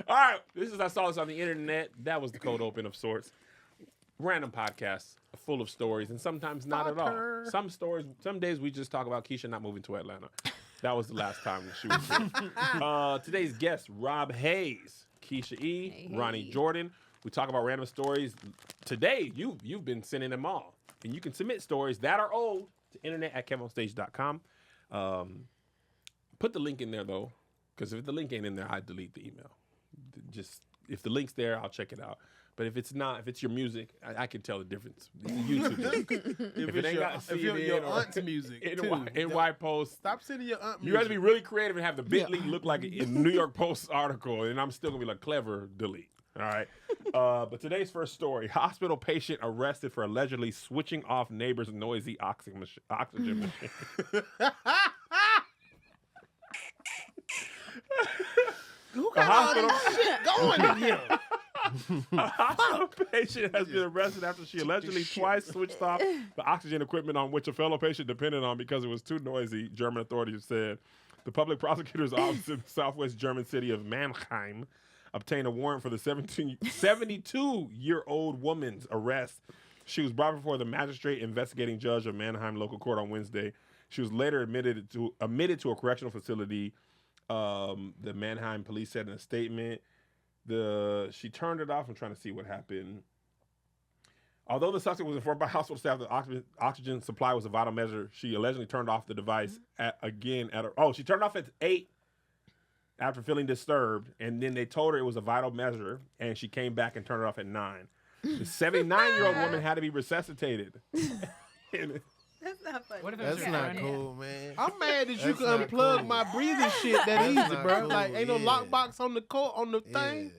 All right, I saw this on the internet. That was the cold open of sorts. Random podcasts full of stories, and sometimes not at all. Some days we just talk about Keisha not moving to Atlanta. That was the last time she was here. Today's guests, Rob Hayes, Keisha E., Ronnie Jordan. We talk about random stories. Today, you've been sending them all. And you can submit stories that are old to internet@kevonstage.com. Put the link in there, though, because if the link ain't in there, I delete the email. Just if the link's there, I'll check it out. But if it's not, if it's your music, I can tell the difference. It's YouTube link. if it ain't got your aunt's music, in white post. Stop sending your aunt music. You have to be really creative and have the bit.ly look like a New York Post article, and I'm still going to be like, clever, delete. All right. But today's first story, hospital patient arrested for allegedly switching off neighbor's noisy oxygen machine. Who got all this shit going in here? A hospital patient has been arrested after she allegedly twice switched off the oxygen equipment on which a fellow patient depended on because it was too noisy, German authorities said. The public prosecutor's office in the southwest German city of Mannheim obtained a warrant for the 72-year-old woman's arrest. She was brought before the magistrate investigating judge of Mannheim local court on Wednesday. She was later admitted to a correctional facility. The Mannheim police said in a statement. She turned it off. I'm trying to see what happened. Although the suspect was informed by hospital staff that oxygen supply was a vital measure, she allegedly turned off the device she turned off at 8 after feeling disturbed, and then they told her it was a vital measure, and she came back and turned it off at 9. The 79-year-old woman had to be resuscitated. That's not funny. That's not cool, man. I'm mad that you can unplug my breathing shit that easy, bro. Cool, like, ain't no lockbox on the thing.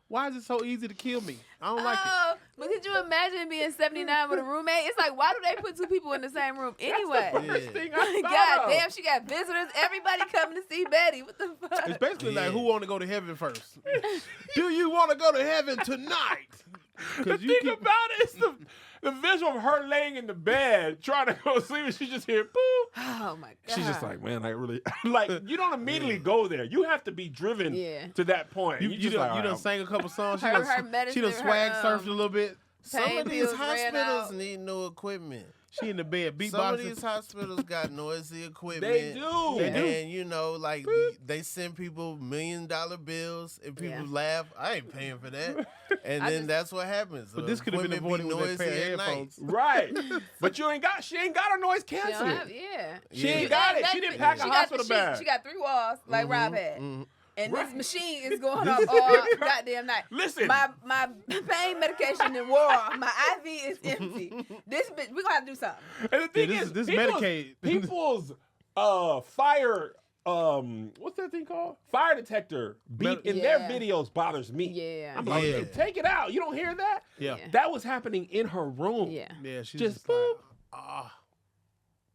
Why is it so easy to kill me? I don't like it. But could you imagine being 79 with a roommate? It's like, why do they put two people in the same room anyway? That's the first thing I thought God of. damn, she got visitors. Everybody coming to see Betty. What the fuck? It's basically like, who want to go to heaven first? Do you want to go to heaven tonight? The thing about it is the visual of her laying in the bed trying to go to sleep, and she just hear boop. Oh my God. She's just like, man, I really like. You don't immediately go there. You have to be driven to that point. You done sang a couple songs. She Her done medicine, swag surfed a little bit. Some of these pills ran hospitals out. need new equipment. She in the bed beatboxing. Some of these hospitals got noisy equipment. They do. And, you know, like, they send people $1 million bills, and people laugh. I ain't paying for that. And then that's what happens. But this could have been avoided with their pair of headphones. Right. But she ain't got her noise canceling. She ain't got it. She didn't pack a hospital bag. She got 3 walls like Rob had. And this machine is going off all goddamn night. Listen. My pain medication in war. My IV is empty. This bitch, we gonna have to do something. And the thing is, this Medicaid. People's fire, what's that thing called? Fire detector beep in their videos bothers me. Yeah. I'm like, take it out. You don't hear that? Yeah. That was happening in her room. Yeah. Yeah, she's Just like, boop.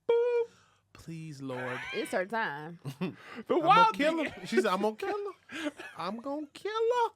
boop. Please, Lord. It's her time. The I'm wild gonna kill thing- her. She said, I'm gonna kill her. I'm gonna kill her.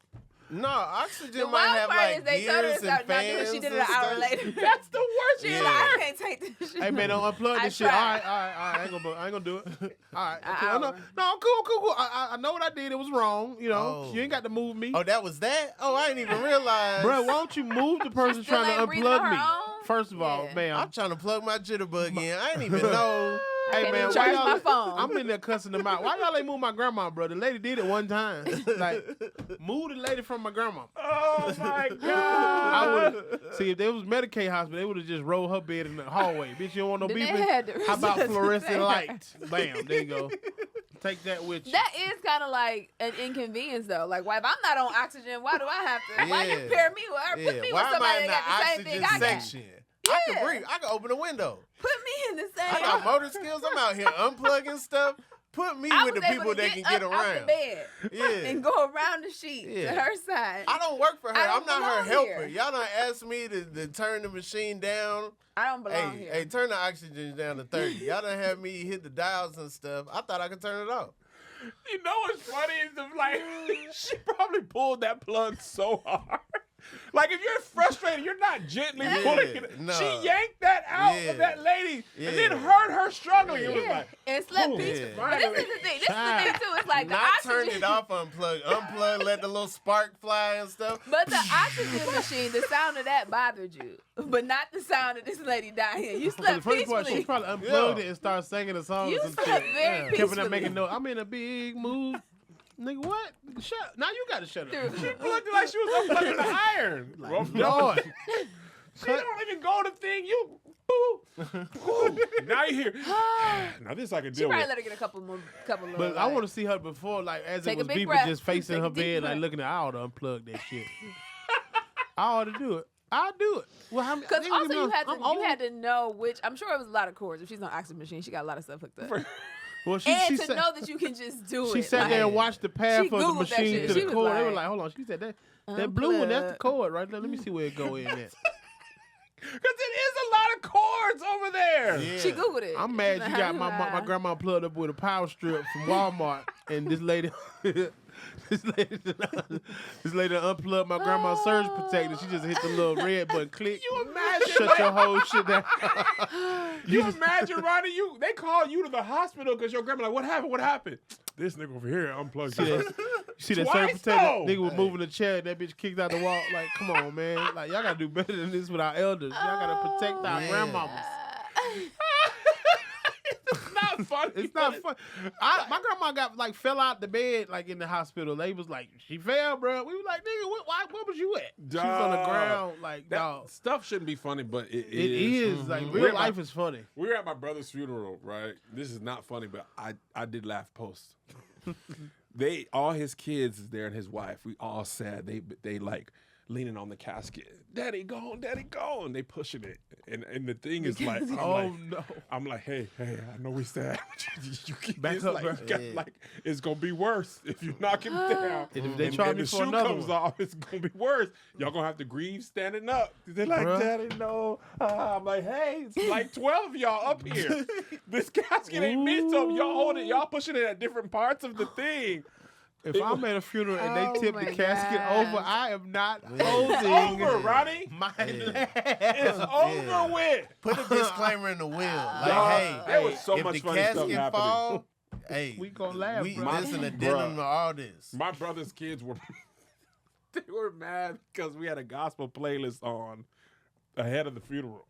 No, oxygen The might wild have part like is they told her to gears stop and not doing it. fans She did it and an hour stuff. later. That's the worst She part. was like, I can't take this shit. Hey, man, don't unplug I this shit. All tried. right. I ain't gonna do it. All right. An Okay. hour. No, cool. I know what I did. It was wrong. You know, you ain't got to move me. Oh, that was that? Oh, I didn't even realize. Bro, why don't you move the person still trying to ain't breathing on unplug her me? own? First of all, Yeah. ma'am. I'm trying to plug my jitterbug in. I didn't even know. Hey, can't man, even why charge y'all? my phone. I'm in there cussing them out. Why y'all ain't move my grandma, bro? The lady did it one time. Like, move the lady from my grandma. Oh my God. I would see if there was Medicaid hospital, they would have just rolled her bed in the hallway. Bitch, you don't want no Then they beeping? had to How about resuscitate fluorescent her. light? Bam, there you go. Take that with you. That is kind of like an inconvenience, though. Like, why if I'm not on oxygen, why do I have to? Why you Yeah. pair me with her? Put me Why with am I somebody in that the got the same thing oxygen I got. section? I can Yeah. breathe. I can open a window. Put me in the same. I got motor skills. I'm out here unplugging stuff. Put me I with was the able people to that can up get out around. the bed Yeah. and go around the sheet to Yeah. her side. I don't work for her. I don't I'm not her belong helper. here. Y'all done asked me to turn the machine down. I don't belong here. Hey, turn the oxygen down to 30. Y'all done have me hit the dials and stuff. I thought I could turn it off. You know what's funny is like she probably pulled that plug so hard Like, if you're frustrated, you're not gently pulling it. No. She yanked that out of that lady and then heard her struggling. It was like, and slept peacefully. But this is the thing. This is the thing, too. It's like the Not oxygen. turn it off, unplug, let the little spark fly and stuff. But the oxygen machine, the sound of that bothered you. But not the sound of this lady dying. You The slept funny part, peacefully. she probably unplugged it and started singing a song. You or some slept shit. very Kept peacefully. up making noise. I'm in a big mood. Nigga, what? Shut. Now you gotta shut up. Dude. she looked like she was unplugging the iron. Lord. She don't even go to the thing. You, boo. Now you hear. Now this I can She deal probably with. let her get a couple more. But I want to see her before, like, as Take it a was big people breath. just facing Take her a deep bed, like, breath. looking at, I ought to unplug that shit. I ought to do it. I'll do it. Well, how many? Because nigga, also know, you had to I'm old. know which. I'm sure it was a lot of cords. If she's on oxygen machine, she got a lot of stuff hooked up. Well, And she to said, know that you can just do it. she sat like, there and watched the path she of the Googled that machine shit. to She the was cord. They were like, like, hold on. She said that blue one, that's the unplug. cord right there. Let me see where it go in at. Because it is a lot of cords over there. Yeah. She Googled it. I'm mad She's you like, got my grandma plugged up with a power strip from Walmart, and this lady unplugged my grandma's surge protector. She just hit the little red button, click. You imagine? Shut your whole shit down. You imagine, Ronnie? They call you to the hospital because your grandma like, what happened? What happened? This nigga over here unplugged. See that Twice, surge protector? though. Nigga was moving the chair, and that bitch kicked out the wall. Like, come on, man. Like, y'all gotta do better than this with our elders. Y'all gotta protect our grandmamas. It's not funny. It's not fun. My grandma fell out the bed in the hospital. They was like, she fell, bro. We was like, nigga, where was you at? She was on the ground, That dog. stuff shouldn't be funny, but it It is like We're real at life my- is funny. We were at my brother's funeral, right? This is not funny, but I did laugh post. All his kids is there and his wife. We all sad. They like leaning on the casket. Daddy gone, daddy gone. They pushing it, and the thing is like, No. I'm like, hey, I know we sad. you keep Back it's up, like, bro. you got, like, it's gonna be worse if you knock him down. And if they and, try and me the for shoe another comes one. off, it's gonna be worse. Y'all gonna have to grieve standing up. They're like, Bruh. Daddy, no. I'm like, hey, it's like 12 of y'all up here. This casket ain't meant to. Y'all hold it. Y'all pushing it at different parts of the thing. If I'm at a funeral and they Oh tip the my casket God. over, I am not It's holding over, Ronnie. my It's over with. Put a disclaimer in the will. Like, Dog, hey, there was so if much the funny stuff casket happening. fall, hey, We gonna laugh, bro. There's an addendum to all this. My brother's kids were they were mad because we had a gospel playlist on ahead of the funeral,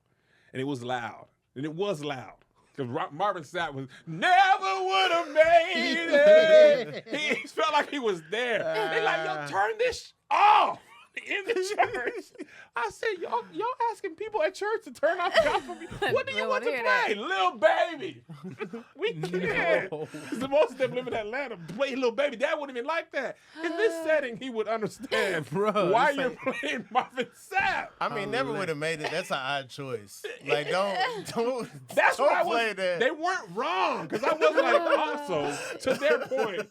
and it was loud, and it was loud. Because Marvin Sapp was never would have made it. He felt like he was there. They like, yo, turn this off in the church. I said, y'all asking people at church to turn off gospel music. What do you They want to wanna hear play? Lil Baby. We can't. No. The most of them live in Atlanta. Play Lil Baby. Dad wouldn't even like that. In this setting, he would understand why this you're ain't- playing Marvin Sapp. I mean, never would have made it. That's an odd choice. Like, don't That's don't what I play was. that. They weren't wrong because I was like, also to their point,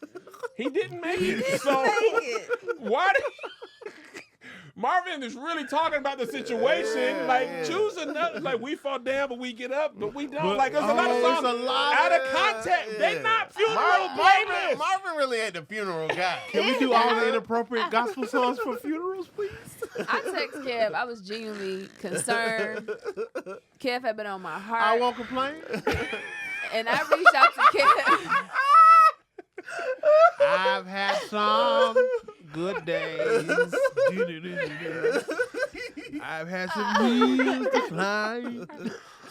he didn't make it. So why did Marvin is really talking about the situation? Choose another. Like, we fall down, but we get up, but we don't. But- Like, there's a lot of oh, songs it's a lot out of of- context. They yeah. not funeral playlists. Marvin really ain't the funeral guy. Can we do all the inappropriate gospel songs for funerals, please? I text Kev. I was genuinely concerned. Kev had been on my heart. I won't complain. And I reached out to Kev. I've had some good days. I've had some hills to climb.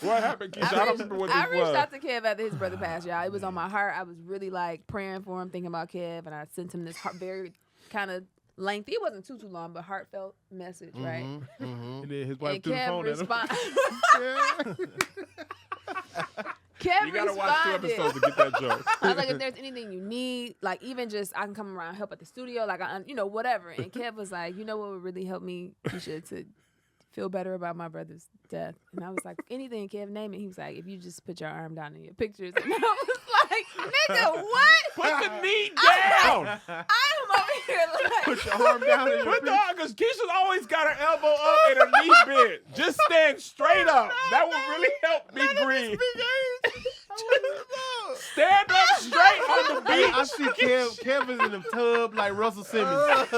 What happened, Keisha? I don't remember what I this reached was. out to Kev after his brother passed, y'all. It was on my heart. I was really praying for him, thinking about Kev, and I sent him this very kind of lengthy. It wasn't too long, but heartfelt message, right? And then his wife And threw the Kev phone at him. responded. Kev You gotta watch 2 responded. episodes to get that joke. I was like, if there's anything you need, like even just I can come around, help at the studio, like whatever. And Kev was like, you know what would really help me, Keisha, to feel better about my brother's death. And I was like, anything, Kev, name it. He was like, if you just put your arm down in your pictures. And I was like, nigga, what? Put the knee down. I am over here like, Put your arm down in your Put the arm, because Keisha's always got her elbow up and her knee bent. Just stand straight up. That would really help me breathe. Stand up straight on the beach. I see Kev is in the tub like Russell Simmons.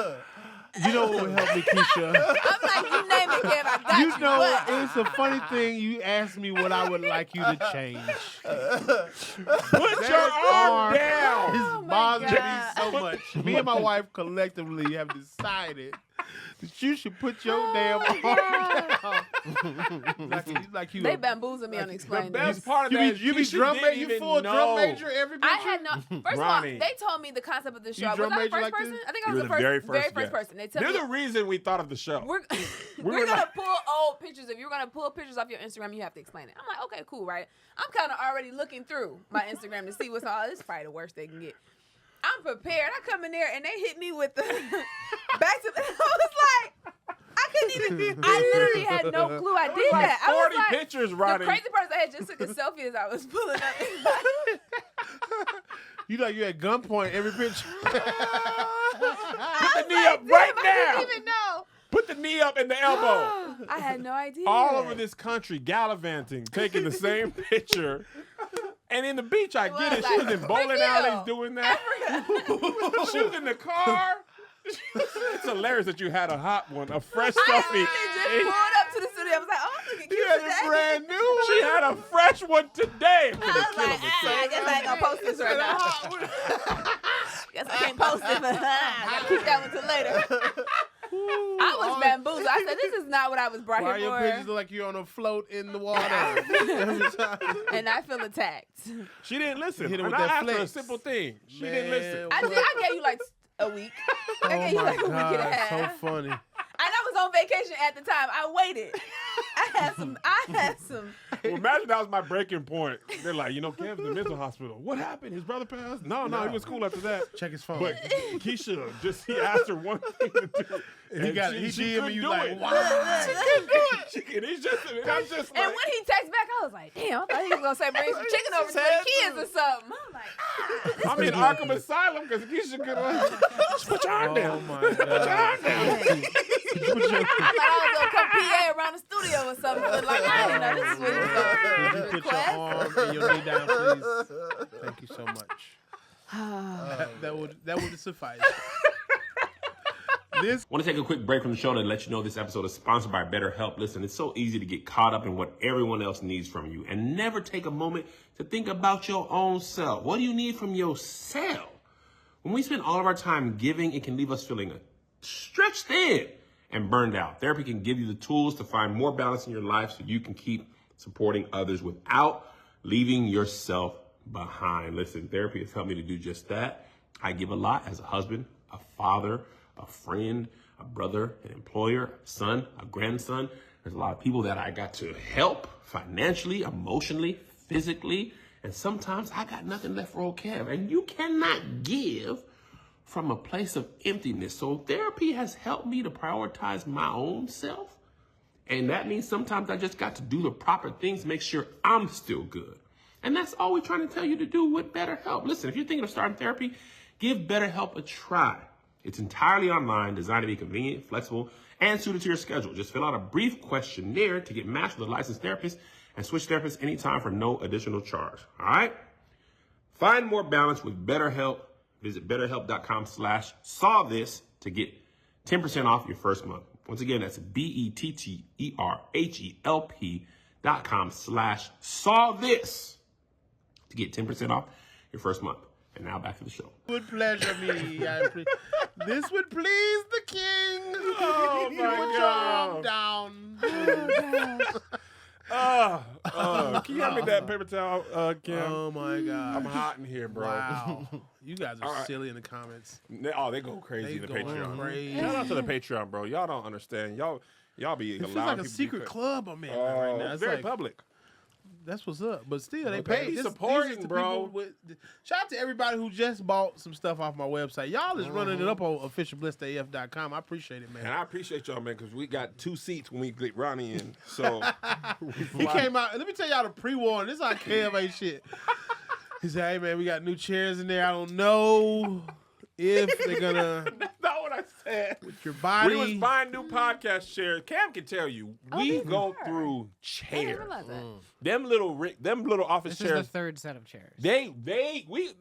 You know what would help me, Keisha? I'm like, you name it, Kev. I got you. You know, What? it's a funny thing. You asked me what I would like you to change. Put your arm down. It's bothering me so much. Me and my wife collectively have decided that you should put your damn arm down. like you. They bamboozled me on explaining The this. best part of that You be drum major. You full drum major every picture. I had no. First of all, Ronnie. they told me the concept of the show. Was drum I the major first like person? this? I think I You was were the the very first first person. They told They're me the reason we thought of the show. we're were gonna like- pull old pictures. If you're gonna pull pictures off your Instagram, you have to explain it. I'm like, okay, cool, right? I'm kind of already looking through my Instagram to see what's all. This is probably the worst they can get. I'm prepared. I come in there and they hit me with the back to. I was like, I couldn't even. I literally had no clue I did that. I was 40 like, pictures, the Ronnie. crazy part is I had just took a selfie as I was pulling up. You like you at gunpoint every picture. Put the knee like, up right damn, now. I didn't even know. Put the knee up and the elbow. I had no idea. All over this country, gallivanting, taking the same picture. And in the beach, I get it. She was in bowling Brazil. alleys doing that. She was in the car. It's hilarious that you had a hot one, a fresh I selfie. just pulled up to the studio. I was like, oh, I'm looking cute You had today. a brand new one. She had a fresh one today. I was like, I guess I ain't gonna post this right now. Guess I can't post it, but I gotta keep that one till later. I was bamboozled. I said, this is not what I was brought Why here your for. pictures look like you're on a float in the water every time? And I feel attacked. She didn't listen. Hit her And with I that asked her a flex. simple thing. She Man, didn't listen. I gave you like a week. I gave you like a week and a half. so funny. And I was on vacation at the time. I waited. I had some. Well, imagine that was my breaking point. They're like, Kev's in the mental hospital. What happened? His brother passed? No, he was cool after that. Check his phone. But Keisha, he asked her one thing to do. And he got it. He she DM couldn't you do like, it. wow. She couldn't do it. I'm just like, And when he texted back, I was like, damn, I thought he was going to say bring some chicken over to the kids or something. I'm like, I'm in Arkham Asylum because Keisha could just put your arm down. Oh my Put your God. arm down. I thought I was going to come PA around the studio or something. But like, I didn't know this is what he was Could going you to put your arm and your knee down, please? Thank you so much. That would suffice. I want to take a quick break from the show to let you know this episode is sponsored by BetterHelp. Listen, it's so easy to get caught up in what everyone else needs from you and never take a moment to think about your own self. What do you need from yourself? When we spend all of our time giving, it can leave us feeling stretched thin and burned out. Therapy can give you the tools to find more balance in your life so you can keep supporting others without leaving yourself behind. Listen, therapy has helped me to do just that. I give a lot as a husband, a father, a friend, a brother, an employer, a son, a grandson. There's a lot of people that I got to help financially, emotionally, physically, and sometimes I got nothing left for old Kev. And you cannot give from a place of emptiness. So therapy has helped me to prioritize my own self. And that means sometimes I just got to do the proper things to make sure I'm still good. And that's all we're trying to tell you to do with BetterHelp. Listen, if you're thinking of starting therapy, give BetterHelp a try. It's entirely online, designed to be convenient, flexible, and suited to your schedule. Just fill out a brief questionnaire to get matched with a licensed therapist and switch therapists anytime for no additional charge. All right? Find more balance with BetterHelp. Visit BetterHelp.com/sawthis to get 10% off your first month. Once again, that's BetterHelp.com/sawthis to get 10% off your first month. And now back to the show. Would pleasure me. This would please the king. Oh, Put my your God. arm down. Can you hand me that paper towel, Kim? Oh my God. I'm hot in here, bro. Wow. You guys are All right. silly in the comments. They go crazy in the They go Patreon. crazy. Shout out to the Patreon, bro. Y'all don't understand. Y'all be It feels allowing like a people to secret be club I'm in right now. It's It's very like, public. that's what's up. But still, they Okay. pay. Be These supporting, is the bro. people shout out to everybody who just bought some stuff off my website. Y'all is running it up on officialblistaf.com. I appreciate it, man. And I appreciate y'all, man, because we got 2 seats when we get Ronnie in. So He came out. Let me tell y'all the pre-warning. This is how Kev ain't shit. He said, "Hey man, we got new chairs in there. I don't know if they're gonna That's not what I said. with your body." We was buying new podcast chairs. Cam can tell you, we they go were. through I didn't chairs. realize that. Them little office This is chairs. the third set of chairs. This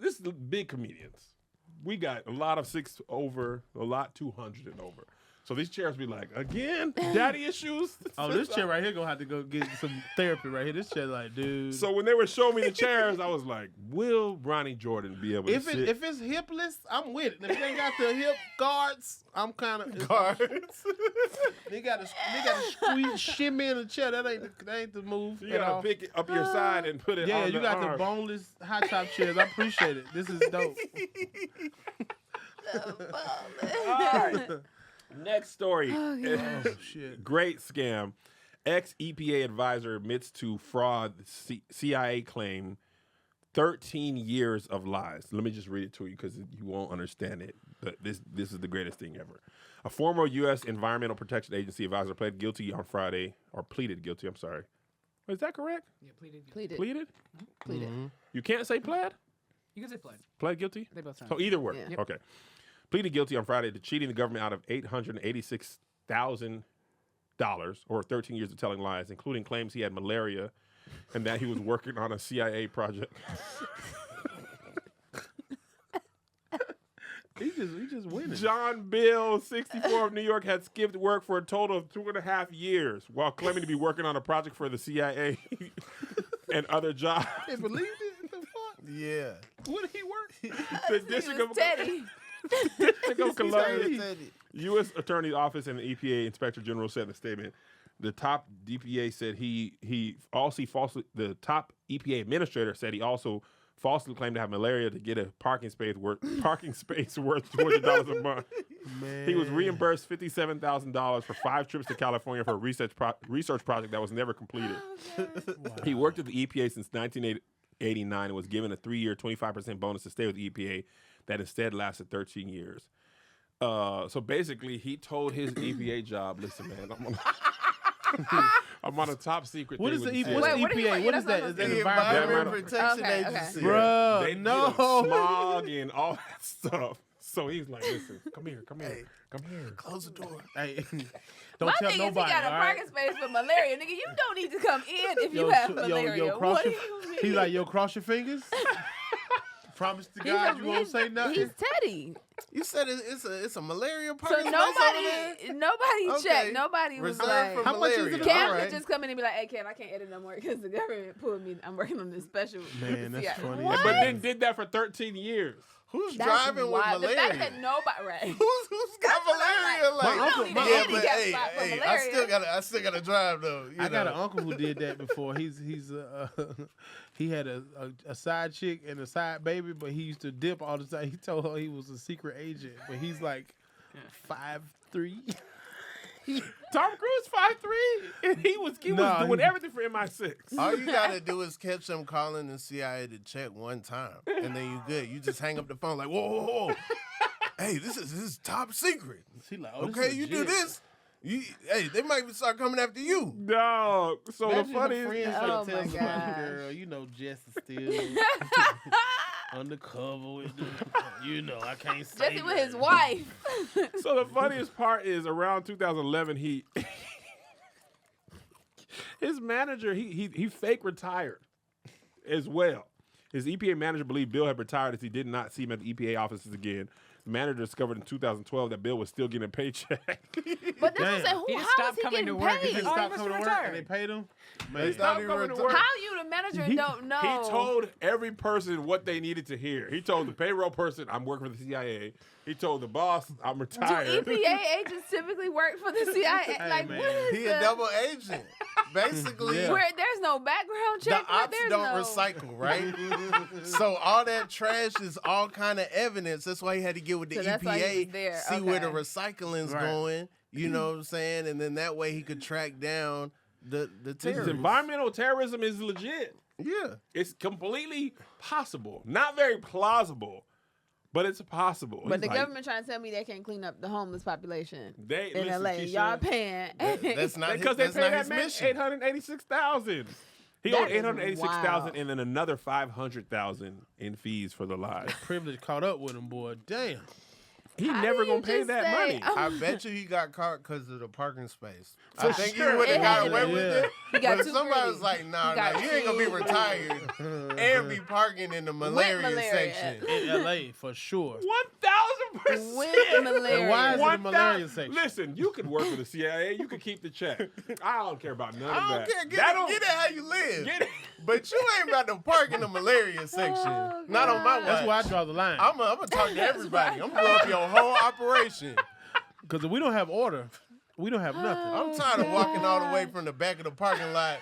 is the big comedians. We got a lot of 6 over, a lot 200 and over. So these chairs be like, again, daddy issues. Oh, this chair right here gonna have to go get some therapy right here. This chair, like, dude. So when they were showing me the chairs, I was like, will Ronnie Jordan be able to sit? If it's hipless, I'm with it. If they ain't got the hip guards, I'm kind of Guards. They got to squeeze, shimmy in the chair. That ain't the move. You gotta pick it up your side and put it Yeah, on you got arm. the boneless hot top chairs. I appreciate it. This is dope. All right. Next story. Oh, Oh shit. Great scam. Ex-EPA advisor admits to fraud CIA claim 13 years of lies. Let me just read it to you because you won't understand it. But this is the greatest thing ever. A former U.S. Environmental Protection Agency advisor pleaded guilty on Friday, or pleaded guilty, I'm sorry. Is that correct? Yeah, pleaded. Pleaded. Pleaded? Pleaded. You can't say pled? You can say pled. Pled guilty? They both sound. So either word. Yeah. Yep. Okay. Pleaded guilty on Friday to cheating the government out of $886,000 or 13 years of telling lies, including claims he had malaria and that he was working on a CIA project. He just winning. John Bill, 64 of New York, had skipped work for a total of 2.5 years while claiming to be working on a project for the CIA and other jobs. They believed it. What the fuck? Yeah. What did he work? The He District was of Teddy. District of Columbia. Teddy. U.S. Attorney's Office and the EPA Inspector General said in a statement, the top DPA said the top EPA administrator said he also falsely claimed to have malaria to get a parking space worth $200 a month. Man. He was reimbursed $57,000 for 5 trips to California for a research project that was never completed. He worked at the EPA since 1989 and was given a 3-year, 25% bonus to stay with the EPA that instead lasted 13 years. So basically, he told his EPA job, listen, man, I'm on a top secret What thing is the with EPA? What's Wait, what do you EPA? want? What You're is that? not Is that The environmental? Environment Protection Okay, Agency. They Bruh, deal no. with smog and all that stuff. So he's like, listen, come here. Close the door. Hey, don't My tell thing nobody. is he got a all right? parking space for malaria. Nigga, you don't need to come in if you Yo, have yo, malaria. cross What do your- you mean? He's like, yo, cross your fingers. Promise to God you won't say nothing. He's Teddy. You said it's a malaria So parking space over there? nobody Okay. checked. Nobody was Reserved like, for How much is malaria. it? Cam All could right. just come in and be like, hey, Cam, I can't edit no more because the government pulled me. I'm working on this special. Man, that's Yeah. funny. What? But then did that for 13 years. Who's That's driving with wild. malaria? The fact that nobody, right? Who's got malaria? Like, My uncle- my yeah, uncle- but hey, got hey, malaria. I still gotta drive though. I got an uncle who did that before. He had a side chick and a side baby, but he used to dip all the time. He told her he was a secret agent, but he's like 5'3". Tom Cruise 5'3", and he was Nah, doing he- everything for MI6. All you gotta do is catch them calling the CIA to check one time, and then you good. You just hang up the phone like, whoa. Hey, this is top secret. She like, oh, this Okay, is you do legit. this. Hey, they might start coming after you. No. So Imagine the funny her is, friends Oh trying to tell my somebody, gosh. girl, you know Jess is still undercover with the, I can't say Jesse with his nothing. wife. so the funniest part is around 2011, his manager, he fake retired as well. His EPA manager believed Bill had retired as he did not see him at the EPA offices again. The manager discovered in 2012 that Bill was still getting a paycheck. But this is Damn. who? He just How stopped is he coming getting to work. He paid? just Stop must coming to have work and retired. they paid him. They Man, stop coming even to retire- work. How you the manager and don't know? He told every person what they needed to hear. He told the payroll person, I'm working for the CIA. He told the boss, I'm Do retired. EPA agents typically work for the CIA? Like, man. what is He the, a double agent. Basically, Yeah. where there's no background check? the where ops there's don't no... recycle, right? So all that trash is all kind of evidence. That's why he had to get with the So that's why he EPA, was there. see where the Okay. recycling's Right. going. You know what I'm saying? And then that way he could track down the This is terrorists. environmental terrorism is legit. Yeah. It's completely possible. Not very plausible, but it's possible. But He's the like, government trying to tell me they can't clean up the homeless population they, in listen, LA. Keisha, Y'all paying. That's not his, because they that's paid not that his man mission. $886,000. He That owed is $886,000 wild. and then another $500,000 in fees for the lies. Privilege caught up with him, boy. Damn. He How never do you gonna pay just that say, money. oh, I bet you he got caught because of the parking space. For I think sure. he would have It got had away to be. with Yeah. it. He got But too somebody greedy. was like, nah, He got you ain't going to be too retired and be parking in the malaria malaria. section. In LA, for sure. 1,000 With malaria. And why is it a 1,000 malaria section? Listen, you can work for the CIA. You can keep the check. I don't care about none of I don't that. care. Get it how you live. Get it. But you ain't about to park in the malaria section. Oh, Not on my God. That's where I watch. draw the line. I'm gonna talk to everybody. I'm gonna blow up your whole operation. Because if we don't have order, we don't have nothing. I'm tired of walking all the way from the back of the parking lot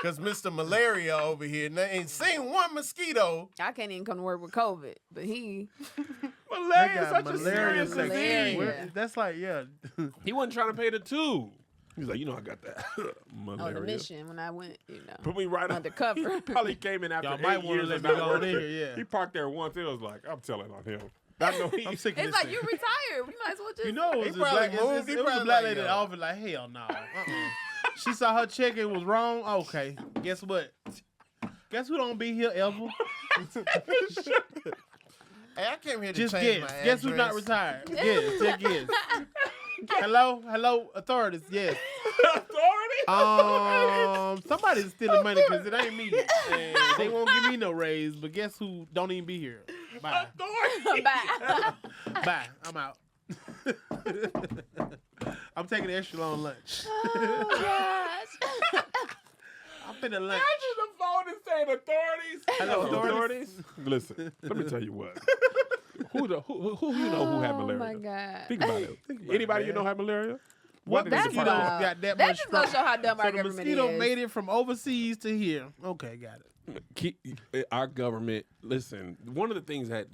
because Mr. Malaria over here ain't seen one mosquito. I can't even come to work with COVID, but he. Malaria They is got such a malaria serious section. disease. Malaria. That's like, yeah. He wasn't trying to pay the two. He's like, I got that malaria. On the mission when I went, Put me right undercover. He probably came in after Y'all 8 might want to years let of me not go on working. in here, yeah. He parked there once. It was like, I'm telling on him. I know he. I'm sick of It's this like thing. you retired. We might as well just. You know, it He was a probably black, moved. He it was a probably black like, lady in the yo. office like, hell no. She saw her check and was wrong. Okay, guess what? Guess who don't be here ever? Hey, I came here to Just change guess. my Guess who's not address. retired? Yes, just guess. Hello, authorities. Yes. Somebody's stealing money because it ain't me, and they won't give me no raise. But guess who don't even be here? Bye. Bye. Bye. I'm out. I'm taking an extra long lunch. Oh gosh. I'm finna lunch. Answer the phone and saying authorities. Hello, authorities. Listen, let me tell you what. Who you know who had Oh malaria? my God. Think about it. Anybody you know had malaria? What did the That's mosquito department- wild. got that That much just gonna strong? show how dumb So our the government mosquito is. made it from overseas to here. Okay, got it. Our government. Listen, one of the things that,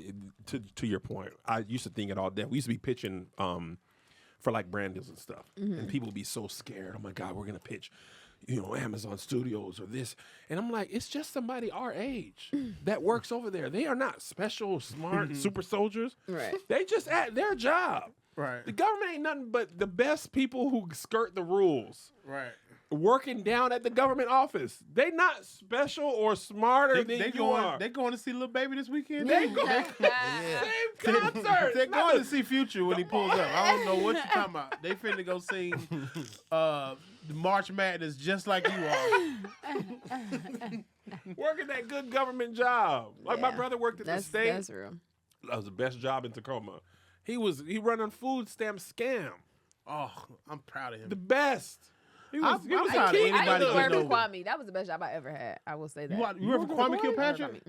to your point, I used to think it all day. We used to be pitching for like brand deals and stuff, and people would be so scared. Oh my God, we're gonna pitch, Amazon Studios or this, and I'm like, it's just somebody our age that works over there. They are not special, smart, super soldiers. Right. They just at their job. Right. The government ain't nothing but the best people who skirt the rules. Right. Working down at the government office. They not special or smarter than you are. They going to see Little Baby this weekend? They go- Yeah. Same concert. They're going to see Future when he pulls up. I don't know what you're talking about. They finna go sing the March Madness just like you are. Working that good government job. Like my Yeah. brother worked at the state. That's real. That was the best job in Tacoma. He run a food stamp scam. Oh, I'm proud of him. The best. He was, I'm he was proud a of king. I anybody used to work getting for over. Kwame. That was the best job I ever had. I will say that. You work for Kwame Kilpatrick?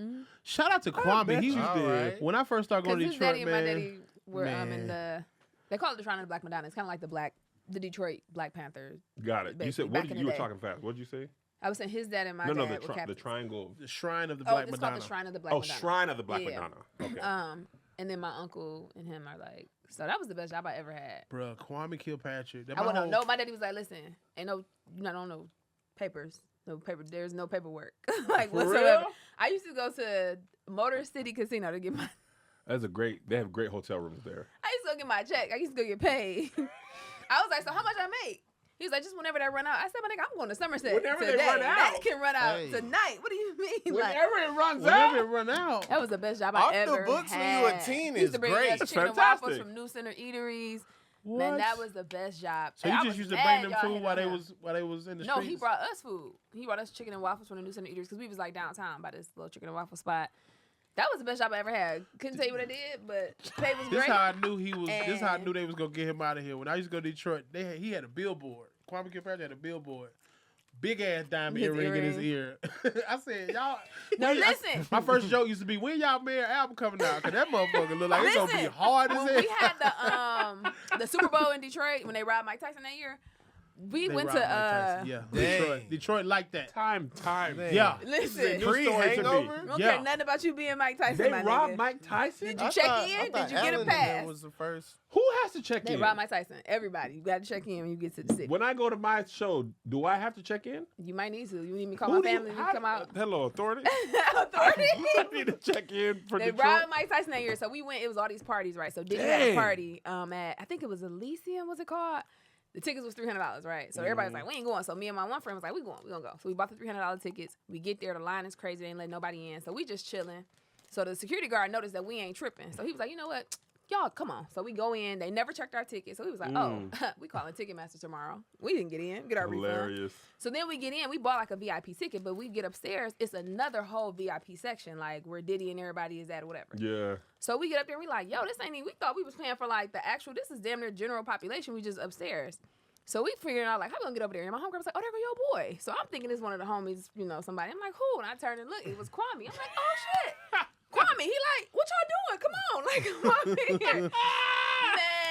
Shout out to Kwame. bet He you was did. When I first started going Because to his Detroit, daddy and my daddy were in Man. the. They call it the Shrine of the Black Madonna. It's kind of like the Detroit Black Panther. Got it. You said Back in you the were day. talking fast. What did you say? I was saying his dad and my dad No, were the captains. triangle. the Shrine of the Oh, Black it's Madonna. called the Shrine of the Black Oh, Madonna. Shrine of the Black Yeah. Madonna. Okay. And then my uncle and him are like, so that was the best job I ever had. Bruh, Kwame Kilpatrick. That I my wouldn't whole- know. My daddy was like, listen, ain't no, you're not on no papers. No paper. There's no paperwork. like For whatsoever. real? I used to go to Motor City Casino to get my. They have great hotel rooms there. I used to go get my check. I used to go get paid. I was like, so how much I make? He was like, just whenever they run out. I said, my nigga, I'm going to Somerset Whenever they today. run out. That can run out Hey. tonight. What do you mean? Like, Whenever it runs Whenever it out. run out. that was the best job Off I the ever books when had. you a teen He used is to bring great. us That's chicken and waffles fantastic. from New Center Eateries. What? Man, that was the best job. So And you I just was used to mad bring them y'all food had while no they help. was in the No, streets? he brought us food. He brought us chicken and waffles from the New Center Eaters because we was like downtown by this little chicken and waffle spot. That was the best job I ever had. Couldn't tell you what I did, but pay was This great. how I knew he was. This how I And- knew they was gonna get him out of here. When I used to go to Detroit, he had a billboard. Kwame Kilpatrick had a billboard, big ass diamond His earring in his earring. ear. I said, y'all. No, when listen. my first joke used to be, when y'all married album coming out? Cause that motherfucker look like it's gonna be Listen, hard as when hell. we had the Super Bowl in Detroit when they robbed Mike Tyson that year, we They went robbed to Mike Tyson. Dang. Detroit like that. Time. Man. Yeah. listen. New story to me. Pre-hangover? I don't Yeah. care nothing about you being Mike Tyson, They my robbed nigga. Mike Tyson? Did you check in? Did you get a pass? Was the first. Who has to check They in? robbed Mike Tyson. Everybody. You got to check in when you get to the city. When I go to my show, do I have to check in? You might need to. You need me to call Who my do you- family and how- come out. Hello, authority. Authority. I need to check in for They Detroit. robbed Mike Tyson that year, so we went. It was all these parties, right? So Diddy had a Dang. party at I think it was Elysium. Was it called? The tickets was $300, right? So everybody was like, "We ain't going." So me and my one friend was like, "We going. We gonna go." So we bought the $300 tickets. We get there, the line is crazy. They ain't let nobody in. So we just chilling. So the security guard noticed that we ain't tripping. So he was like, "You know what? y'all, come on. So we go in. They never checked our ticket. So we was like, oh, we calling Ticketmaster tomorrow. We didn't get in, get our refund. Hilarious. So then we get in. We bought like a VIP ticket, but we get upstairs. It's another whole VIP section, like where Diddy and everybody is at or whatever. Yeah. So we get up there and we like, yo, this ain't even, we thought we was paying for like the actual, this is damn near general population. We just upstairs. So we figured out like, how we gonna get over there? And my homegirl was like, oh, there go your boy. So I'm thinking it's one of the homies, you know, somebody. I'm like, who? And I turned and look, it was Kwame. I'm like, oh shit. Kwame, he like, what y'all doing? Come on, like, come up here.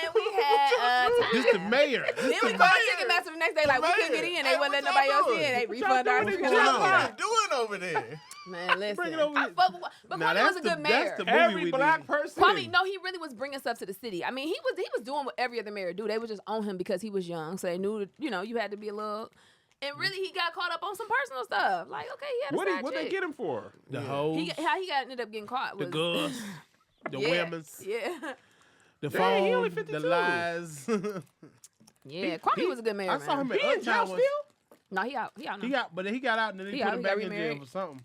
Man, we had This the mayor. then we called Ticketmaster the next day, like, we couldn't get in. They wouldn't let nobody else in. They refunded our ticket. What y'all doing over there? Man, listen. Bring it over here. But Now, Kwame was a good mayor. That's the movie Every we black did. person. Kwame, no, he really was bringing stuff to the city. I mean, he was doing what every other mayor do. They would just own him because he was young, so they knew, you know, you had to be a little. And really, he got caught up on some personal stuff. Like, okay, he had a side What chick. they get him for? The hoes, How he ended up getting caught the was girls, the yeah, women's, yeah, the Dang, he only phone, 52. the lies. yeah. Kwame was a good mayor. I saw man. him at He in jail Uptown once. still? No, he out. He out now. He got out and then they He put out, him he back got in jail remarried. for something.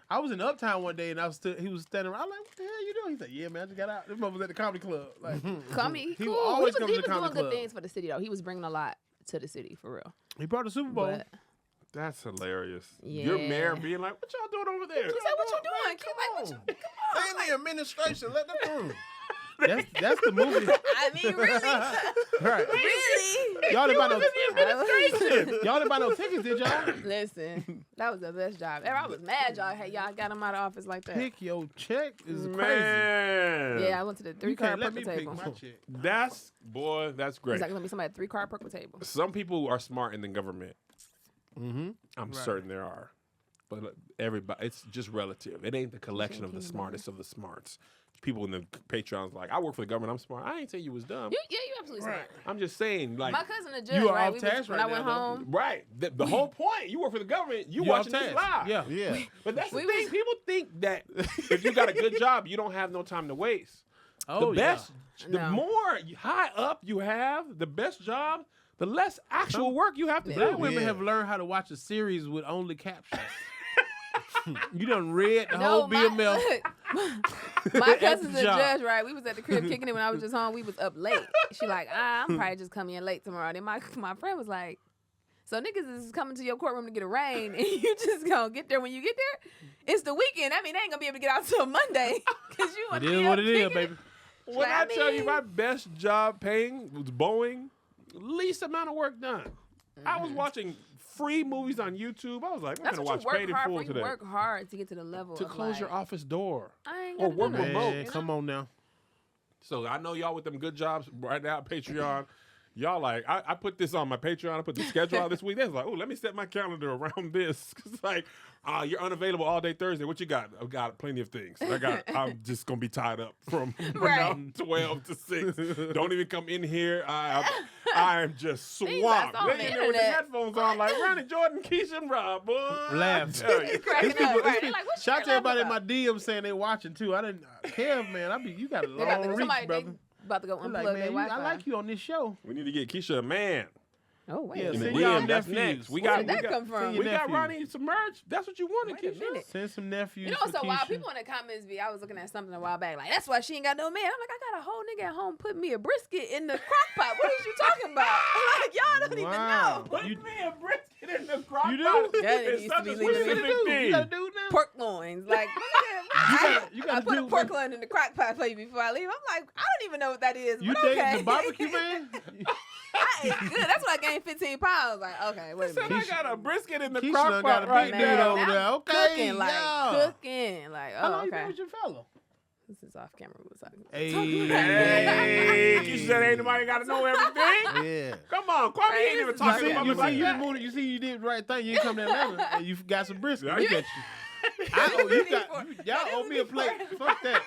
I was in Uptown one day and he was standing around. I was like, what the hell you doing? He said, yeah, man, I just got out. This mother was at the comedy club. Like, Kwame, he He cool. always he comes was to the doing comedy good club. things for the city though. He was bringing a lot to the city for real. he brought the Super Bowl. But That's hilarious. Your Yeah. mayor being like, what y'all doing over there? he said, "What you doing?" Kid, like, what you? Come on. They in the administration. Let them through. That's the movie. I mean, really, Right. really. Y'all didn't buy no I y'all didn't buy no tickets, did y'all? Listen, that was the best job ever. I was mad y'all got him out of office like that. Pick your check is crazy. Man. Yeah, I went to the You three-car can't let me purple pick table. my check. That's He's great. like, let me somebody at three-car purple table. Some people are smart in the government. Mm-hmm. I'm Right. certain there are. But everybody, it's just relative. It ain't the collection of the smartest of the smarts. People in the Patreon's like, I work for the government. I'm smart. I ain't say you was dumb. You absolutely smart. I'm just saying, like, My cousin, the judge, You are right? off We task was, when right I went now, though. home. right. The whole point, you work for the government. You You off watching this task. live. Yeah. Yeah. But that's the We thing. was- People think that if you got a good job, you don't have no time to waste. Oh, The best, the No. more high up you have, the best job, the less actual work you have to yeah. Black do. women Yeah. have learned how to watch a series with only captions. You done read the No, whole BML. my cousin's the a job. judge, right? We was at the crib kicking it when I was just home. We was up late. She like, I'm probably just coming in late tomorrow. Then my friend was like, so niggas is coming to your courtroom to get arraigned, and you just gonna get there when you get there? It's the weekend. I mean, they ain't gonna be able to get out till Monday because you. It is what it is, baby. When I I tell you mean- my best job paying was Boeing, least amount of work done. I was watching free movies on YouTube. I was like, I'm That's gonna what watch you work Paid in hard Full for. You today. work hard to get to the level To of close like, your office door. I ain't or gotta work do nothing, remote. you Man, know? come on now. So I know y'all with them good jobs right now at Patreon. Y'all like, I put this on my Patreon. I put the schedule out this week. They was like, oh, let me set my calendar around this. It's like, you're unavailable all day Thursday. What you got? I've got plenty of things. I'm just going to be tied up from Right. now 12 to 6. Don't even come in here. I'm just Things I swamped. saw on They the in there with the internet. headphones on like, Ronnie, Jordan, Keisha, and Rob, boy. Laugh. I tell you. Cracking These people- up, right? They're like, what you Shout out to laughing everybody in my about? DM saying they watching too. I didn't. Kev, man, you got a They about long to, reach, somebody brother. they about to go They're unplug like, their man, Wi-Fi. I like you on this show. We need to get Keisha a man. Oh wait, Yeah, In the send y'all DM, that's nephews. next. We where got, did we that got, come from? Send we your got nephews. Ronnie some merch. That's what you wanted, Wait a Keisha. minute. Send some nephews. You know for what's so wild? Keisha. People in the comments be, I was looking at something a while back, like, that's why she ain't got no man. I'm like, I got a whole nigga at home putting me a brisket in the crock pot. What is you talking about? Like, y'all don't Wow. even know. Put You- me a brisket in the crock You do? pot. That nigga It's used to such be a leaving me- specific You thing. got a dude now? Pork loins. Like, you I gotta put do a pork loin in the crock pot for you before I leave. I'm like, I don't even know what that is. You but dating okay. the barbecue man? I ate good. That's why I gained 15 pounds. Like, okay, wait a Said minute. I got a brisket in the Keisha crock done pot got a right big dude now. over I'm there. Okay, cooking, like, yeah. cooking. Like, How oh, long you okay. been with your fella? This is off camera. We was talking about. Hey. Hey, Keisha said ain't nobody got to know everything. Yeah. Come on, Kwame Right, ain't even this is talking my about You me like see, that. you see, you did the right thing. You didn't come to Atlanta and you got some brisket. Yeah, Look you- at you. Y'all owe me a plate. Fuck that.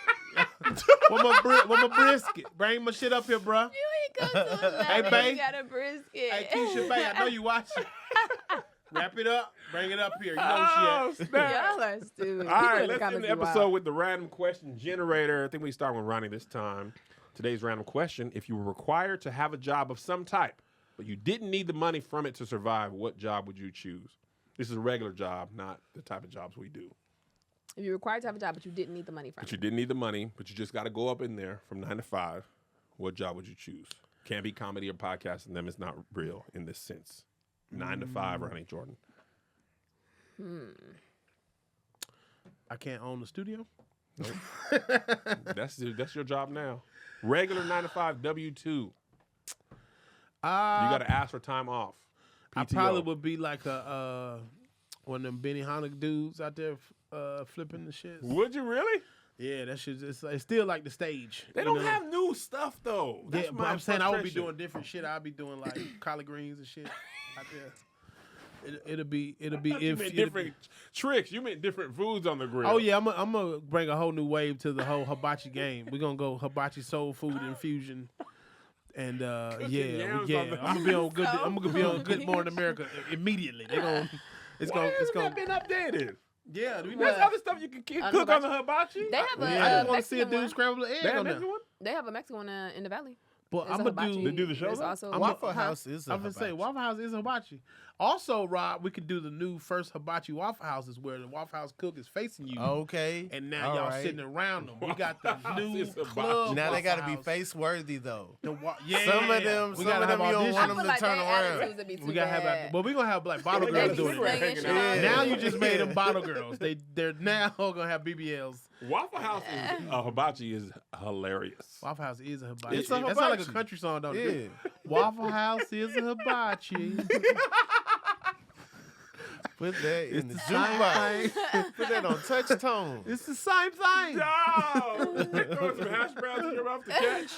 One more brisket. Bring my shit up here, bruh. You ain't come to Atlanta. Hey, babe. You got a brisket. Hey, Keisha, babe, I know you watching. Wrap it up. Bring it up here. You know Oh, where she at. snap. Y'all are stupid. All right, People in the let's end comments the be episode wild. with the random question generator. I think we start with Ronnie this time. Today's random question: if you were required to have a job of some type, but you didn't need the money from it to survive, what job would you choose? This is a regular job, not the type of jobs we do. If you're required to have a job, but you didn't need the money from But you didn't need the money, but you just got to go up in there from 9 to 5. What job would you choose? Can't be comedy or podcasting. Them is not real in this sense. 9 to 5, Ronnie Jordan. I can't own the studio. That's your job now. Regular 9 to 5 W-2. You got to ask for time off. PTO. I probably would be like a one of them Benny Hanna dudes out there flipping the shit. Would you really? Yeah, that shit. It's still like the stage. They don't have new stuff though. That's Yeah, but my I'm saying I would be frustration. doing different shit. I'll be doing like collard greens and shit out there. It'll be You if meant different tricks. You meant different foods on the grill. Oh yeah, I'm gonna bring a whole new wave to the whole hibachi game. We're gonna go hibachi soul food infusion. And yams on the- I'm gonna be on good. Soul I'm gonna be on food Good Morning America immediately. They gonna, it's Why gonna, it's hasn't gonna. that been updated? Yeah, we There's What? other stuff you can cook on the hibachi. They have a, Yeah, I just want to Mexican see a dude one. scramble an egg They have on there. Mexican one? They have a Mexican one in the valley. But There's I'm a gonna hibachi. do. They do the show There's though? also Waffle House is a I'm gonna say hibachi. Waffle House is hibachi. Also, Rob, we could do the new first hibachi Waffle Houses where the Waffle House cook is facing you, Okay. and now All y'all right. sitting around them. We got the Waffle House new is hibachi. club. Now they got to Waffle be House. face worthy though. Yeah, Some of them we you gotta have don't auditions. I want them feel to like turn their around. attitudes would be too We gotta have, bad. but we gonna have like bottle They girls be doing it. slinging hanging shit out. on Yeah. Now you. you just made them bottle girls. They're now gonna have BBLs. Waffle House is hibachi is hilarious. Waffle House is a hibachi. It's a That sounds like a hibachi. country song, don't Yeah. it? Waffle House is a hibachi. Put that in the the same jukebox. Put that on touch tone. It's the same thing. No! Throw some hash browns in your mouth to catch.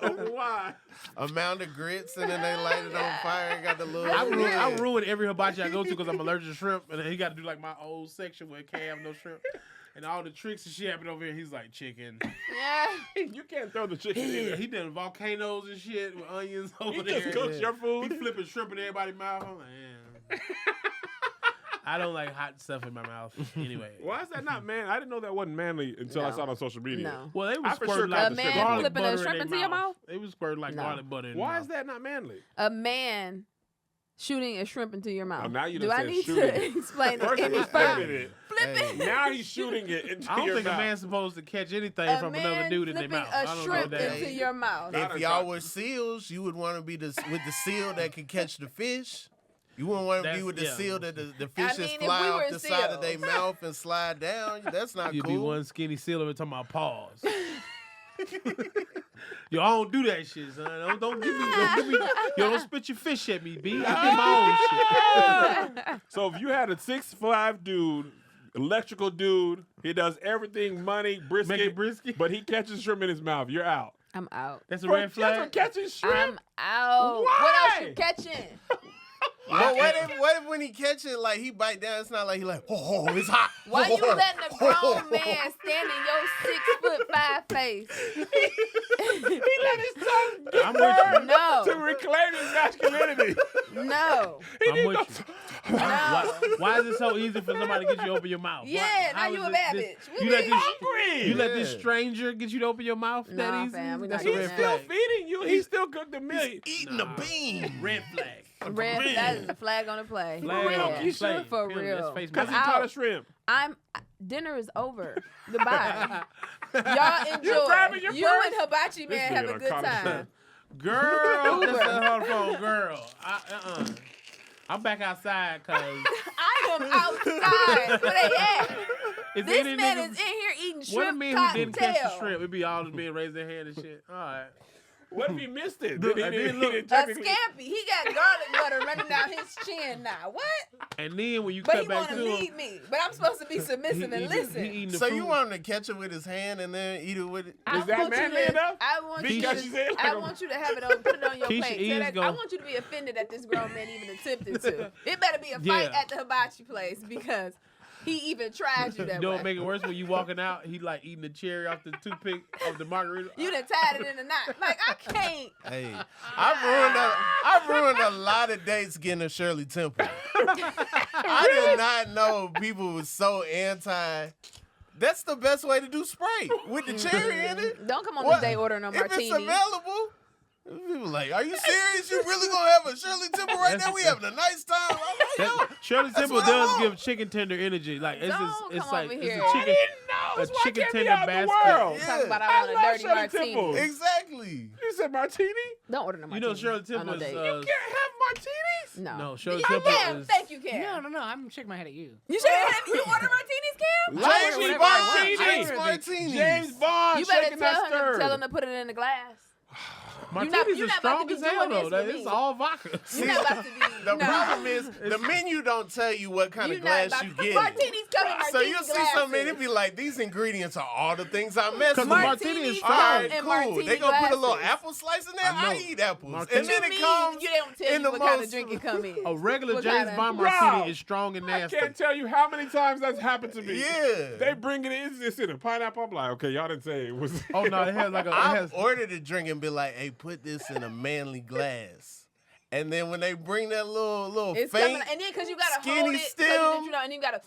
Oh, why? A mound of grits and then they light it on fire and got the little. I ruin every hibachi I go to because I'm allergic to shrimp, and then he got to do like my old section where it can't have no shrimp, and all the tricks and shit happen over here. He's like chicken. Yeah. You can't throw the chicken in Yeah, there. he done volcanoes and shit with onions over He there. just cooks your He food. flipping shrimp in everybody's mouth. I'm like, man. I don't like hot stuff in my mouth anyway. Why is that not man? I didn't know that wasn't manly until I No. saw it on social media. No. Well, they I was for sure squirting got like the A shrimp man in flipping a butter in shrimp their into your mouth? They was squirting like No. garlic butter in their Why mouth. is that not manly? A man shooting a shrimp into your mouth. Oh, now you Do done I said need shooting. to explain First it he any was further? flipping it. Flip Hey. it. Now he's shooting it into I don't your think mouth. a man's supposed to catch anything A from another man dude in their flipping mouth. I a don't know shrimp that. into your mouth. Not If a y'all shot. were seals, you would want to be with the seal that can catch the fish. You wouldn't want to be That's- with the yeah. seal that the I fishes mean, if fly we off were the side of their seals. mouth and slide down. That's not You'd cool. be one skinny seal over talking about paws. Yo, I don't do that shit, son. Don't give me. Yo, don't spit your fish at me, B. I do my own shit. So if you had a 6'5" dude, electrical dude, he does everything, money, brisket, Make it brisket. but he catches shrimp in his mouth. You're out. I'm out. That's a Bro, red just for flag. catching shrimp. I'm out. What Why? else you catching? But what if when he catch it, like he bite down, it's not like he like, oh, it's hot. Why you Oh, letting a grown man stand in your 6'5" face? He let his tongue I'm with you. No. to reclaim his masculinity. No. I'm with you. No. Why is it so easy for somebody to get you to open your mouth? Yeah, now how you is a bad this- bitch. You let Really? this, Hungry. you let this Yeah. stranger get you to open your mouth that Nah, easy? fam, we That's not a doing red that. Still flag. feeding you. He still cooked the meal. eating a bean. Red flag. Red, that is a flag on the play. Flag real, on Yeah. Keisha? play. For Period. real. That's face Because he I'm caught a out. shrimp. Dinner is over. Goodbye. Y'all enjoy. You grabbing your You purse? and Hibachi This Man have nigga a good done caught a time. shrimp. Girl, Uber. that's a phone, girl. I'm back outside because I am outside. Where they at? is This any man niggas- is in here eating what shrimp a men who didn't catch the cocktail. shrimp? It'd be all the men raise their hand and shit. All right. What if he missed it? Look, He I didn't- didn't he look. didn't A technically- scampi. He got garlic butter running down his chin now. What? And then when you But cut he back want to to him, lead me. But I'm supposed to be submissive and listen. He eating the So fruit. you want him to catch it with his hand and then eat it with it? I Is that want you manly to- enough? I want you Because to, she said like I a- want you to have it on, put it on your Keisha plate. is Tell that, I gonna- want you to be offended that this grown man even attempted to. It better be a fight Yeah. at the hibachi place because he even tried you that You know way. what make it worse when you walking out, he like eating the cherry off the toothpick of the margarita. You done tied it in a knot. Like, I can't. Hey, I've ruined a lot of dates getting a Shirley Temple. I did not know people was so anti. That's the best way to do Sprite with the cherry in it. Don't come on What? this day ordering a If martini. it's available, People like, are you serious? You really gonna have a Shirley Temple right now? We having a nice time. I'm like, yo, Shirley that's Temple what I does want. give chicken tender energy. Like it's Don't it's come like over it's here. a chicken That's why I chicken can't be tender out in the basket. world. Yeah. Talking about I I want a love dirty Shirley martini. Temple. Exactly. You said martini? Don't order no You martini. know Shirley on Temple no is date. You can't have martinis? No. no Shirley Oh, Temple Cam, is thank you, Cam. No. I'm shaking my head at you. You should have you order martinis, Cam? James whatever Bond. I want. Drinks I martinis. James Bond. You better shaking that tell stir. him to put it in the glass. martinis you're are not strong about to as be hell doing though. this with It's me. all vodka. You're not about to be. The no. problem is the menu don't tell you what kind You're of not glass about you to. get. Martinis come in martini So you'll see glasses. something and it be like, these ingredients are all the things I mess Because with. the martini is Martinis strong. All come right, in cool. martini They gonna put a little glasses. apple slice in there. I know. I eat apples. Martini- And then You it mean comes you don't tell in you the what kind of most- drink it come in. A regular What James kinda- Bond Bro, martini is strong and I nasty. can't tell you how many times that's happened to me. Yeah. They bring it in, it's in a pineapple. I'm like, okay, y'all didn't say it was. Oh no, it has like a. It I've has, ordered a drink and be like, hey, put this in a manly glass. And then when they bring that little It's faint, coming, and then because you gotta skinny hold it, stem, you know, and you gotta.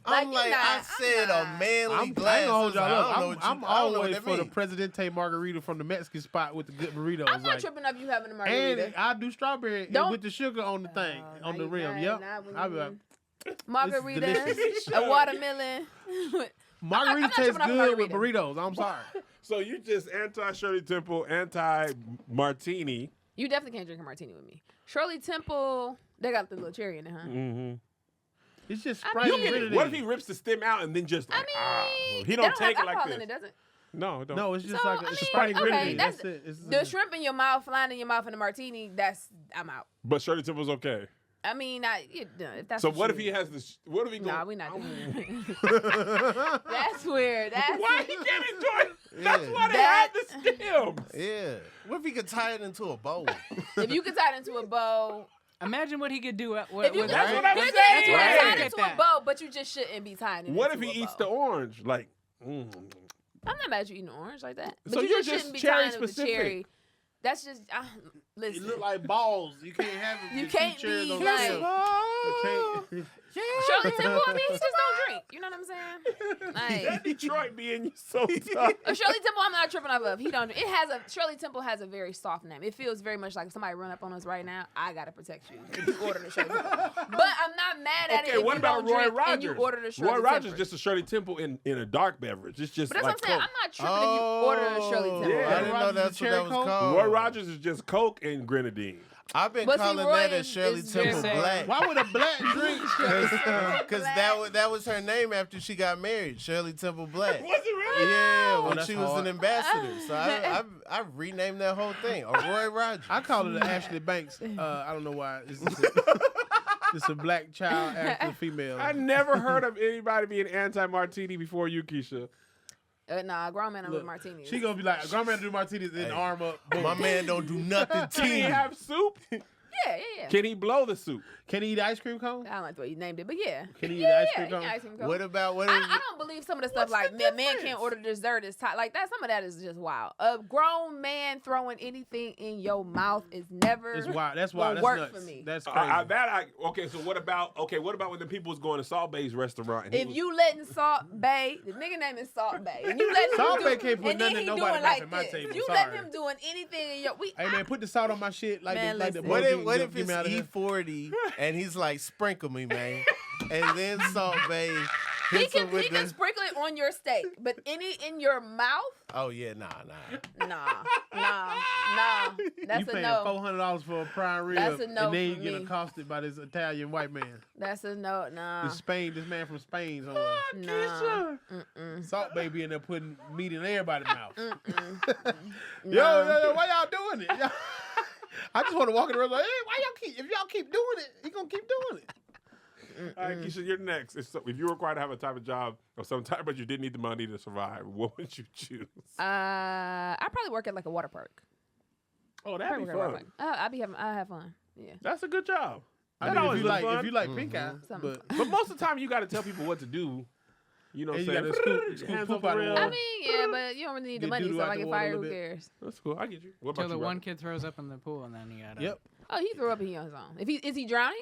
I'm like, you're not- I said I'm a not. manly I'm glass. I ain't gonna hold y'all I don't know up. what you- I'm I don't know what always that for the mean. Presidente margarita from the Mexican spot with the good burritos. I'm not like, tripping up you having a margarita. and I do strawberry Don't- with the sugar on the thing, Oh, on now the you rim. got it. Yep. Now when I'll be you- like, Margaritas, delicious. a watermelon. margarita not tastes tripping off a good with margarita. burritos. I'm sorry. So you just anti Shirley Temple, anti martini. You definitely can't drink a martini with me. Shirley Temple, they got the little cherry in it, huh? Mm-hmm. It's just I Sprite mean- and What grenadine. if he rips the stem out and then just I like, mean, he they don't take have it like alcohol this? in it, does it? No, it don't. No, it's just So, like I it's mean, Sprite and okay, grenadine. that's- That's it. It's The shrimp in your mouth, flying in your mouth in the martini, I'm out. But Shirley Temple's okay. I mean, if that's So what if you- he has this? What if he goes? Nah, we not doing that. That's weird. That's Why he can't enjoy? That's Yeah. why they That- have the stems. Yeah. What if he could tie it into a bowl? if you could tie it into a bow. Imagine what he could do with If you could, That's you what I'm could saying. tie it Right. into a bow, but you just shouldn't be tying it. What if into he a eats bow. the orange? Like, I'm not mad at you eating orange like that. But So you you're just just shouldn't be cherry tying it with the specific. cherry. That's just It listen. look like balls. You can't have it. You with two can't cherries be on the like- stem. You can't- Shirley Temple, I mean, he just don't drink. You know what I'm saying? that Like, Detroit being so tough. Shirley Temple, I'm not tripping off of. He don't drink. Shirley Temple has a very soft name. It feels very much like if somebody run up on us right now, I gotta protect you if you order the Shirley Temple. But I'm not mad at it. Okay, if what you about don't Roy drink Rogers? And you order the Shirley Roy Temple. Rogers just a Shirley Temple in a dark beverage. It's just But that's like what I'm saying. Coke. I'm not tripping if you order a Shirley Temple. Yeah. I didn't know Rogers that's is what that cherry was Coke? called. Roy Rogers is just Coke and grenadine. I've been But see, calling Roy that a is Shirley very Temple sad. Black. Why would a black drink? Because that was her name after she got married, Shirley Temple Black. Was it really? Yeah, when that's she was hard. an ambassador. So I renamed that whole thing. Or Roy Rogers. I call it an Ashley Banks. I don't know why. It's a black child after a female. I never heard of anybody being anti-martini before you, Keisha. Nah, grown man with Look, martinis. She gonna be like, grandma do martinis and arm up. Boom. My man don't do nothing to Can he you. have soup? Yeah. Can he blow the soup? Can he eat ice cream cone? I don't like the way you named it, but yeah. Can he eat Yeah, ice yeah, cream yeah, cone? ice cream cone. What about what? I don't believe some of the stuff What's like the man difference? can't order dessert is like that. Some of that is just wild. A grown man throwing anything in your mouth is never. That's wild. That's wild. That's work nuts. for me. That's crazy. Okay, so what about when the people was going to Salt Bay's restaurant? And he If was- you letting Salt Bay, the nigga name is Salt Bay, and you letting Salt him Bay do, can't put and then nothing that he nobody doing got like at my this. table. You Sorry. letting him doing anything in your Hey man, put the salt on my shit. Like Man, the listen. What boogie, if get it's me out of here. E40 and he's like, sprinkle me, man, and then Salt Bay he hits can him with the. sprinkle it on your steak, but any in your mouth, Oh yeah, nah. nah. You That's a paying no. $400 for a prime rib, That's a no and then you for get me. accosted by this Italian white man. That's a no. Nah. This man from Spain somewhere. Nah. Salt baby in there putting meat in everybody's mouth. Nah. Yo, why y'all doing it? I just want to walk in the room like, hey, if y'all keep doing it, he gonna keep doing it. All right, Keisha, you're next. If you were required to have a type of job of some type, but you didn't need the money to survive, what would you choose? I probably work at like a water park. Oh, that'd be Probably work at a fun. water park. I have fun. Yeah. That's a good job. I That mean, always looks fun. if you like pink eye, Something. but But most of the time, you got to tell people what to do. You know what And I'm you saying? gotta scoop Hands poop up the out of the rail. water. I mean, yeah, but you don't really need the Get money, doo-doo so out I the get water a fired. Who little bit. cares? That's cool. I get you. What Till about the you, one Rob? kid throws up in the pool and then you gotta. yep. Oh, he threw up and he on his own. Is he drowning?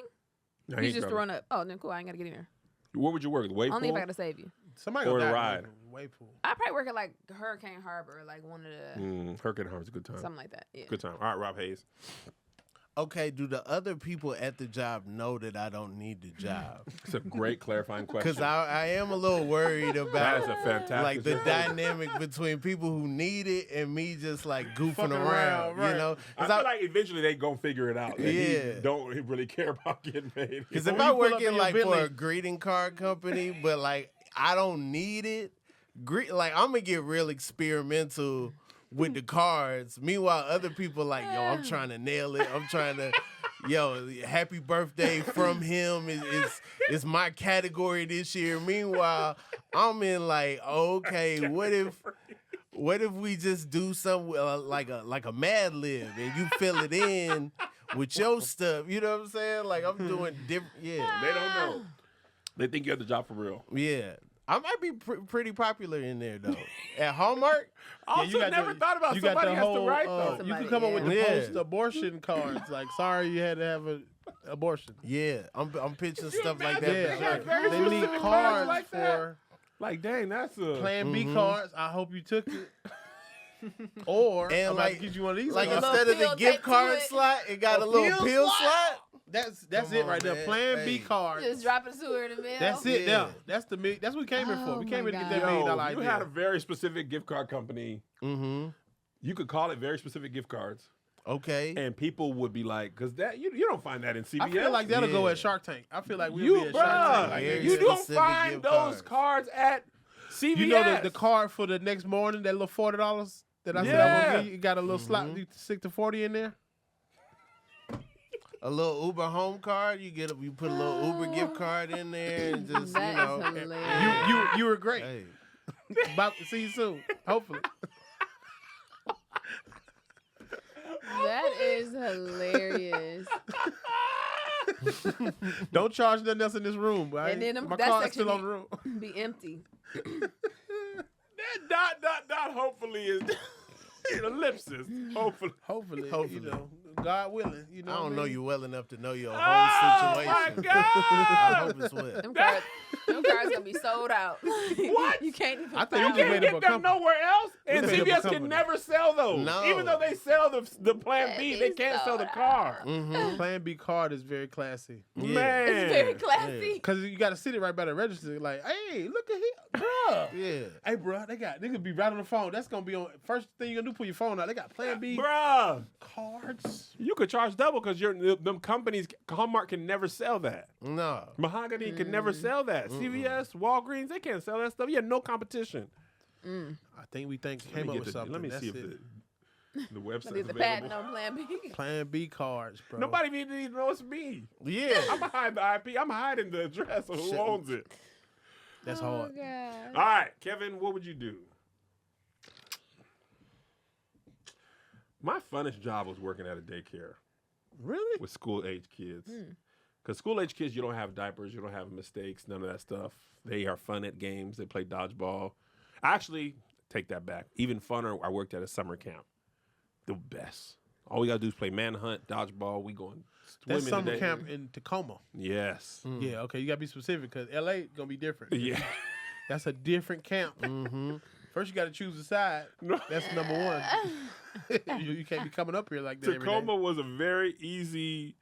No, He's ain't just drunk. throwing up. Oh, then cool. I ain't gotta get in there. Where would you work? The wave Only if I pool? gotta save you. Somebody Or gonna the die ride. Wave pool. I probably work at like Hurricane Harbor, like one of the Hurricane Harbor's a good time. something like that. Yeah. Good time. All right, Rob Hayes. Okay, do the other people at the job know that I don't need the job? It's a great clarifying question. Because I am a little worried that about is a fantastic. like the question. dynamic between people who need it and me just like goofing Fucking around, around, right. you know? I feel like eventually they gonna figure it out. That he Yeah. don't really care about getting paid. Because When if you I pull work up in in your like for Bentley- a greeting card company, but like I don't need it, like I'm gonna get real experimental with the cards. Meanwhile, other people like, yo, I'm trying to nail it. I'm trying to, yo, happy birthday from him is my category this year. Meanwhile, I'm in like, okay, what if we just do something like a Mad Lib and you fill it in with your stuff? You know what I'm saying? Like I'm doing different. Yeah, They don't know. They think you have the job for real. yeah. I might be pretty popular in there though. At Hallmark, I you also got never the- thought about you got somebody the has whole, to write though. you Somebody, can come up with the yeah. post-abortion cards. Like, sorry, you had to have an abortion. yeah, I'm pitching stuff like imagine that. Yeah, for very like, they need specific cards cards like that. for Like, dang, that's a Plan B cards. I hope you took it. Or And I'm about like- to get you one of these. Like cards. little instead of the pill gift taped to card it. slot, it got a little pill pill slot? slot. That's Come it on, right there. man. Plan B Hey. cards. Just drop it to her in the mail. That's it. Yeah. Now that's that's what we came here for. Oh We came my here to get that God. $1 million Yo, idea. you had a very specific gift card company. Mm-hmm. You could call it very specific gift cards, Okay. and people would be like, "Cause that you don't find that in CVS." I feel like that'll go Yeah. at Shark Tank. I feel like we'll you, be at Shark Tank. bruh, Like, Very you don't specific find gift those cards. cards at CVS. you know the card for the next morning, that little $40 that I said I Yeah. was you got a little slot, you stick to 40 in there. A little Uber home card. You put a little Uber gift card in there and just That you know. is hilarious. You were great. Hey. About to see you soon, hopefully. That is hilarious. Don't charge nothing else in this room. Right? And then My that car's section still on the room. Be empty. That hopefully is an ellipsis. Hopefully. Hopefully, Hopefully. you know, God willing. You know, I don't what know mean? you well enough to know your whole Oh my situation. God! I hope it's well. Them cards gonna be sold out. What? You can't even I think find you You just can't made get up a them company. nowhere else, and made up a CVS company. can never sell those. No. Even though they sell the Plan B, That they is can't sell the so car. Mm-hmm. Plan B card is very classy. Yeah. Man, It's very classy. Because you got to sit it right by the register. Like, hey, look at here. Bruh. Yeah. Hey, bro, they could be right on the phone. That's going to be on. First thing you're going to do, pull your phone out. They got Plan B bruh, cards. you could charge double because them companies, Hallmark can never sell that. No. Mahogany can never sell that. CVS, Walgreens, they can't sell that stuff. You have no competition. I think we came Let me up get with the, something. let me That's see if it. the website's There's a available. patent on Plan B. Plan B cards, bro. Nobody even knows it's me. Yeah. I'm behind the IP. I'm hiding the address of who Shit. owns it. That's Oh, hard. God. All right, Kevin, what would you do? My funnest job was working at a daycare Really? with school-age kids. Because school-age kids, you don't have diapers, you don't have mistakes, none of that stuff. They are fun at games. They play dodgeball. Actually, take that back. Even funner, I worked at a summer camp. The best. All we got to do is play manhunt, dodgeball. We going swimming That's summer today. camp in Tacoma. Yes. Yeah, okay. You got to be specific because LA going to be different. Yeah. That's a different camp. Mm-hmm. First, you got to choose a side. That's number one. you can't be coming up here like that every Tacoma day. was a very easy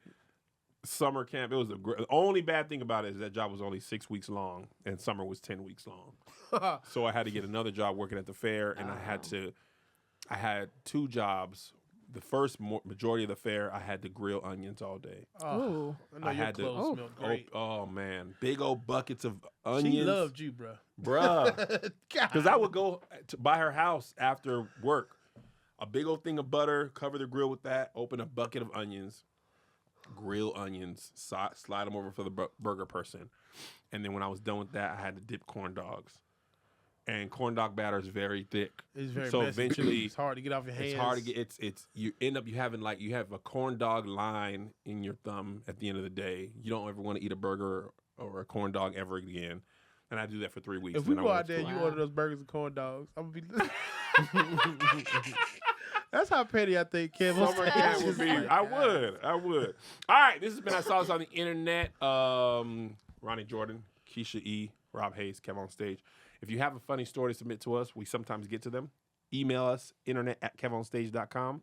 summer camp. It was the only bad thing about it is that job was only 6 weeks long, and summer was 10 weeks long. So I had to get another job working at the fair, and I had two jobs. The first majority of the fair, I had to grill onions all day. Ooh. I know I your had to- clothes smell great. Oh man, big old buckets of onions. She loved you, bro. Bruh. Because I would go by her house after work. A big old thing of butter, cover the grill with that, open a bucket of onions, grill onions, slide them over for the burger person. And then when I was done with that, I had to dip corn dogs. And corn dog batter is very thick. It's very So messy. eventually, it's hard to get off your hands. it's hard to get. It's you end up you have a corn dog line in your thumb at the end of the day. You don't ever want to eat a burger or a corn dog ever again. And I do that for 3 weeks. If we then I go went out to there and school. you order those burgers and corn dogs, I'm gonna be. That's how petty I think Kevin. Summer camp would be. I would. All right, this has been I Saw This on the Internet. Ronnie Jordan, Keisha E, Rob Hayes, Kev on Stage. If you have a funny story to submit to us, we sometimes get to them. Email us, internet@kevonstage.com.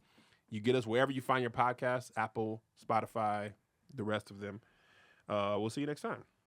You get us wherever you find your podcasts, Apple, Spotify, the rest of them. We'll see you next time.